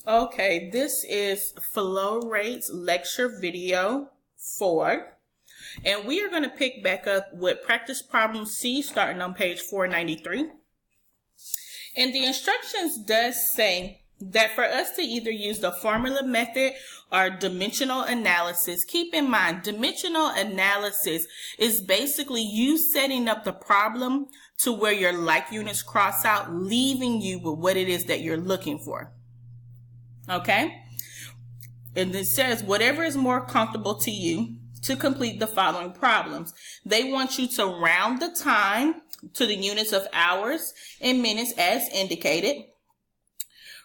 Okay, this is flow rates lecture video 4. And we are going to pick back up with practice problem C starting on page 493. And the instructions does say that for us to either use the formula method or dimensional analysis, keep in mind dimensional analysis is basically you setting up the problem to where your like units cross out, leaving you with what it is that you're looking for. Okay? And it says whatever is more comfortable to you to complete the following problems. They want you to round the time to the units of hours and minutes as indicated.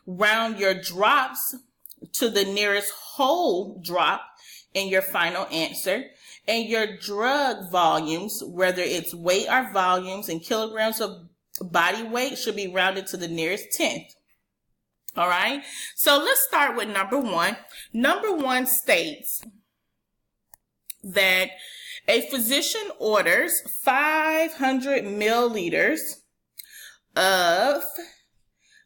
Round your drops to the nearest whole drop in your final answer. And your drug volumes, whether it's weight or volumes in kilograms of body weight, should be rounded to the nearest tenth. All right, so let's start with number 1. Number 1 states that a physician orders 500 milliliters of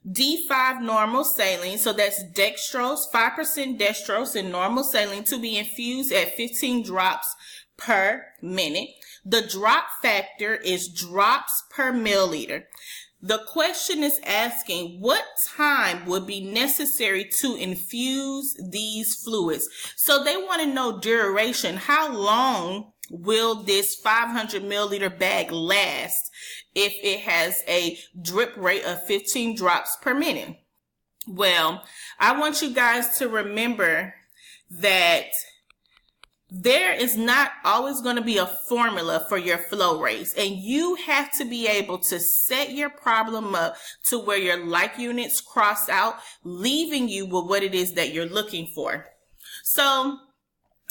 D5 normal saline, so that's dextrose, 5% dextrose and normal saline to be infused at 15 drops per minute. The drop factor is drops per milliliter. The question is asking what time would be necessary to infuse these fluids. So they want to know duration. How long will this 500 milliliter bag last if it has a drip rate of 15 drops per minute? Well, I want you guys to remember that there is not always going to be a formula for your flow rates, and you have to be able to set your problem up to where your like units cross out, leaving you with what it is that you're looking for. So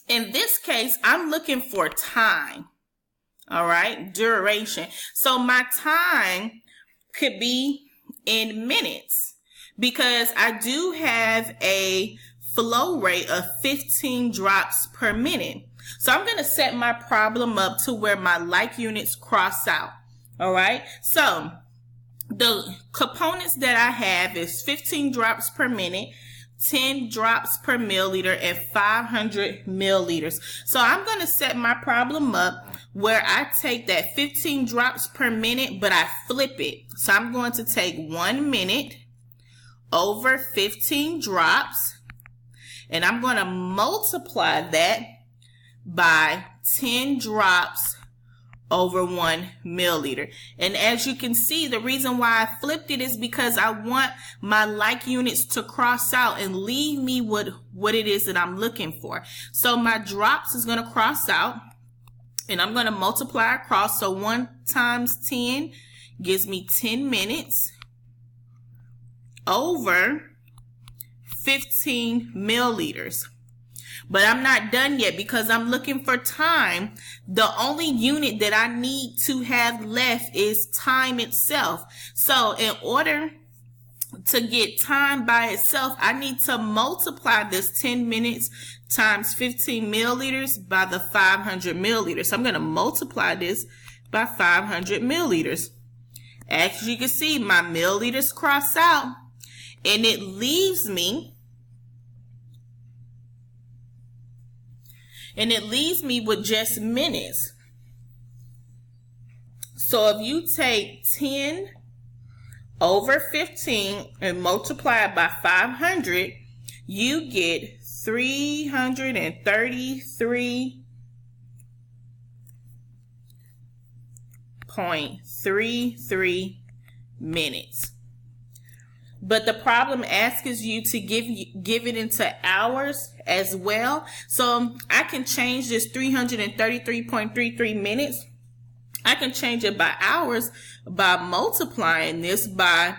in this case, I'm looking for time. All right, duration. So my time could be in minutes because I do have a flow rate of 15 drops per minute. So I'm going to set my problem up to where my like units cross out. All right. So the components that I have is 15 drops per minute, 10 drops per milliliter, and 500 milliliters. So I'm going to set my problem up where I take that 15 drops per minute, but I flip it. So I'm going to take 1 minute over 15 drops. And I'm going to multiply that by 10 drops over 1 milliliter. And as you can see, the reason why I flipped it is because I want my like units to cross out and leave me with what it is that I'm looking for. So my drops is going to cross out and I'm going to multiply across. So 1 times 10 gives me 10 minutes over 15 milliliters. But I'm not done yet because I'm looking for time. The only unit that I need to have left is time itself. So in order to get time by itself, I need to multiply this 10 minutes times 15 milliliters by the 500 milliliters. So I'm going to multiply this by 500 milliliters. As you can see, my milliliters cross out and it leaves me with just minutes. So if you take 10 over 15 and multiply it by 500, you get 333.33 minutes. But the problem asks you to give it into hours as well. So I can change this 333.33 minutes. I can change it by hours by multiplying this by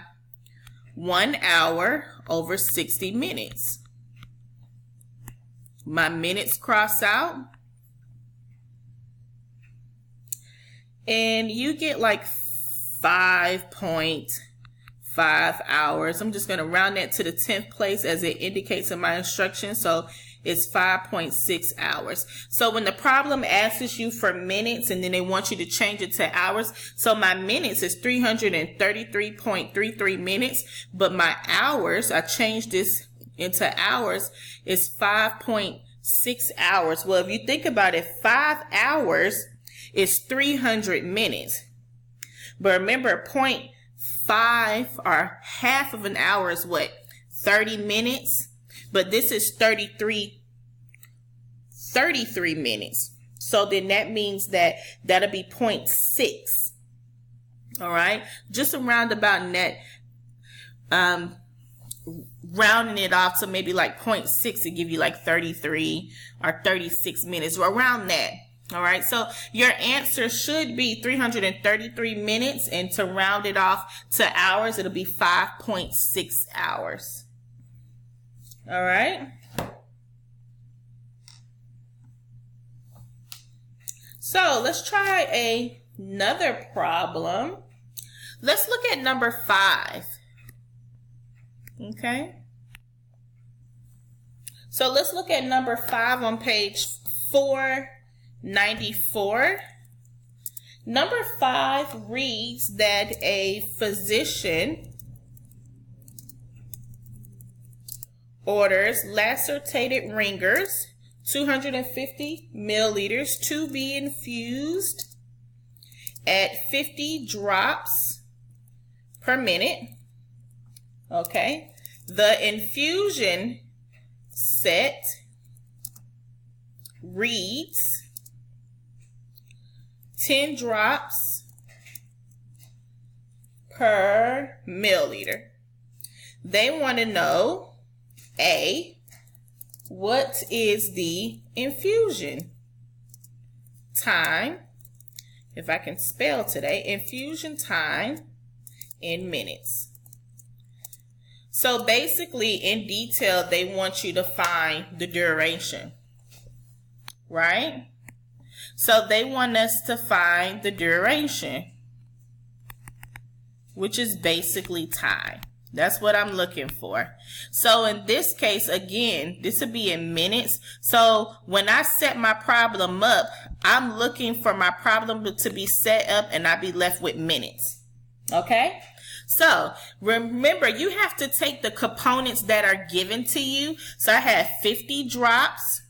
1 hour over 60 minutes. My minutes cross out. And you get like 5.5 hours. I'm just going to round that to the 10th place as it indicates in my instructions. So it's 5.6 hours. So when the problem asks you for minutes and then they want you to change it to hours, so my minutes is 333.33 minutes, but my hours, I changed this into hours is 5.6 hours. Well, if you think about it, 5 hours is 300 minutes. But remember, 0.5 or half of an hour is what? 30 minutes. But this is 33 minutes. So then that means that that'll be 0.6. All right. Just around about net, rounding it off to maybe like 0.6 to give you like 33 or 36 minutes, or around that. All right. So your answer should be 333 minutes, and to round it off to hours, it'll be 5.6 hours. All right. So let's try another problem. Let's look at number 5. Okay. So let's look at number 5 on page 494. Number 5 reads that a physician orders lacertated ringers, 250 milliliters, to be infused at 50 drops per minute. Okay. The infusion set reads 10 drops per milliliter. They want to know, A, what is the infusion time? If I can spell today, infusion time in minutes. So basically, in detail, they want you to find the duration, right? So they want us to find the duration, which is basically time. That's what I'm looking for. So in this case, again, this would be in minutes. So when I set my problem up, I'm looking for my problem to be set up and I be left with minutes. Okay? So remember, you have to take the components that are given to you. So I have 50 drops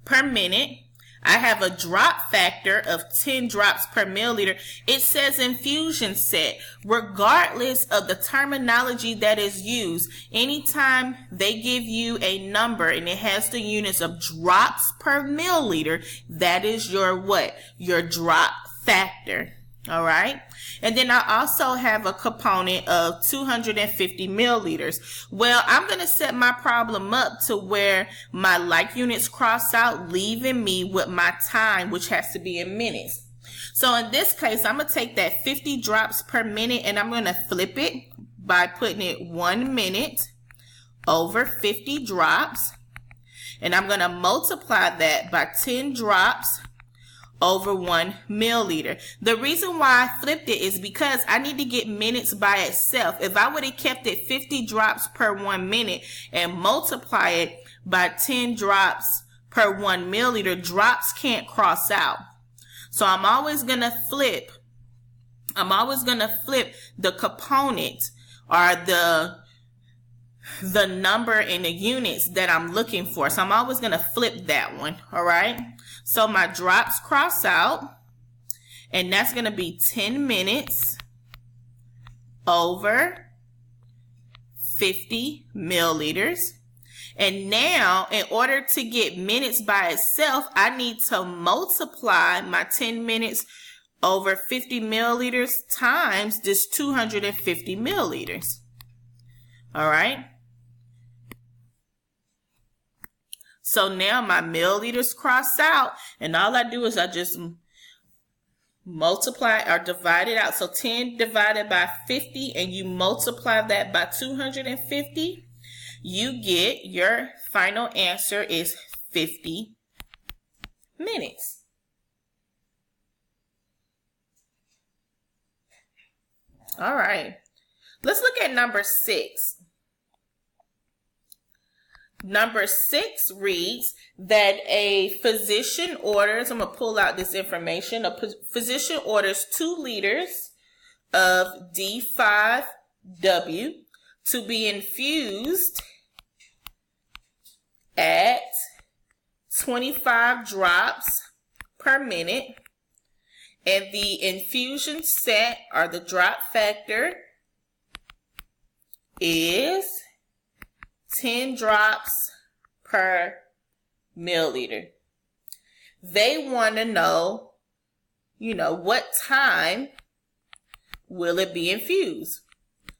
per minute. I have a drop factor of 10 drops per milliliter. It says infusion set. Regardless of the terminology that is used, anytime they give you a number and it has the units of drops per milliliter, that is your what? Your drop factor. All right. And then I also have a component of 250 milliliters. Well, I'm going to set my problem up to where my like units cross out, leaving me with my time, which has to be in minutes. So in this case, I'm going to take that 50 drops per minute and I'm going to flip it by putting it 1 minute over 50 drops. And I'm going to multiply that by 10 drops over 1 milliliter. The reason why I flipped it is because I need to get minutes by itself. If I would have kept it 50 drops per 1 minute and multiply it by 10 drops per 1 milliliter, drops can't cross out. So I'm always going to flip the component or the number in the units that I'm looking for. So I'm always going to flip that one. All right. So my drops cross out, and that's going to be 10 minutes over 50 milliliters. And now, in order to get minutes by itself, I need to multiply my 10 minutes over 50 milliliters times this 250 milliliters. All right. So now my milliliters cross out, and all I do is I just multiply or divide it out. So 10 divided by 50, and you multiply that by 250, you get your final answer is 50 minutes. All right. Let's look at number 6. Number 6 reads that a physician orders, I'm going to pull out this information, a physician orders 2 liters of D5W to be infused at 25 drops per minute. And the infusion set, or the drop factor, is 10 drops per milliliter. They want to know, what time will it be infused?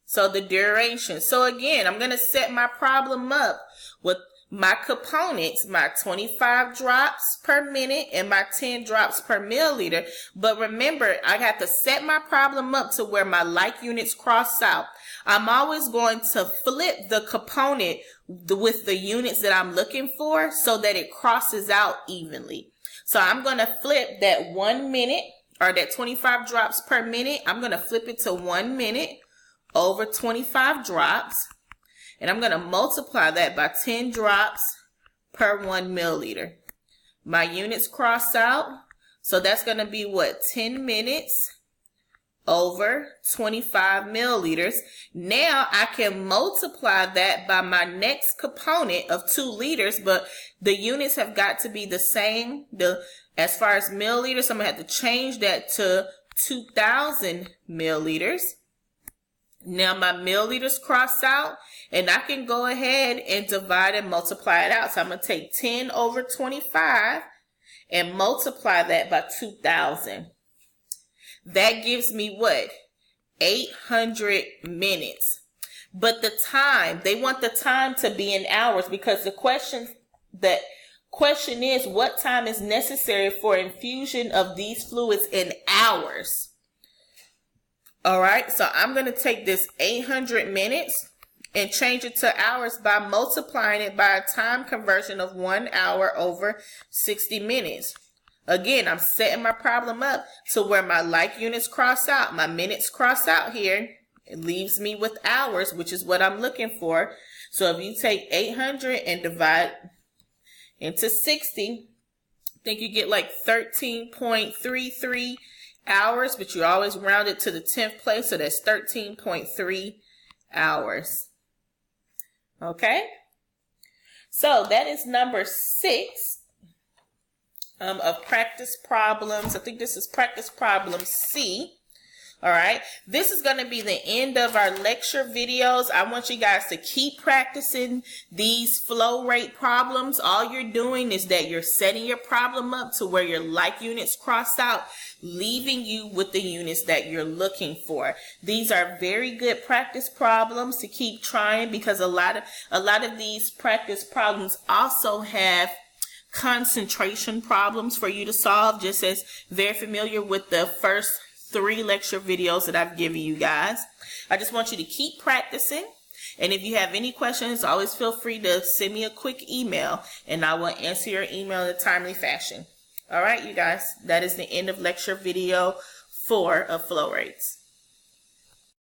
So the duration. So again, I'm going to set my problem up with my components, my 25 drops per minute and my 10 drops per milliliter. But remember, I have to set my problem up to where my like units cross out. I'm always going to flip the component with the units that I'm looking for so that it crosses out evenly. So I'm going to flip that 1 minute, or that 25 drops per minute. I'm going to flip it to 1 minute over 25 drops. And I'm going to multiply that by 10 drops per 1 milliliter. My units cross out. So that's going to be 10 minutes over 25 milliliters. Now I can multiply that by my next component of 2 liters, but the units have got to be the same. As far as milliliters, I'm going to have to change that to 2,000 milliliters. Now my milliliters cross out, and I can go ahead and divide and multiply it out. So I'm going to take 10 over 25 and multiply that by 2,000. That gives me 800 minutes. But the time, they want the time to be in hours, because the question is, what time is necessary for infusion of these fluids in hours? All right, so I'm going to take this 800 minutes and change it to hours by multiplying it by a time conversion of 1 hour over 60 minutes. Again, I'm setting my problem up to where my like units cross out, my minutes cross out here. It leaves me with hours, which is what I'm looking for. So if you take 800 and divide into 60, I think you get like 13.33 hours, but you always round it to the 10th place, so that's 13.3 hours. Okay, so that is number 6 of practice problems. I think this is practice problem C. All right, this is going to be the end of our lecture videos. I want you guys to keep practicing these flow rate problems. All you're doing is that you're setting your problem up to where your like units cross out, leaving you with the units that you're looking for. These are very good practice problems to keep trying, because a lot of these practice problems also have concentration problems for you to solve, just as very familiar with the first 3 lecture videos that I've given you guys. I just want you to keep practicing. And if you have any questions, always feel free to send me a quick email and I will answer your email in a timely fashion. All right, you guys, that is the end of lecture video 4 of flow rates.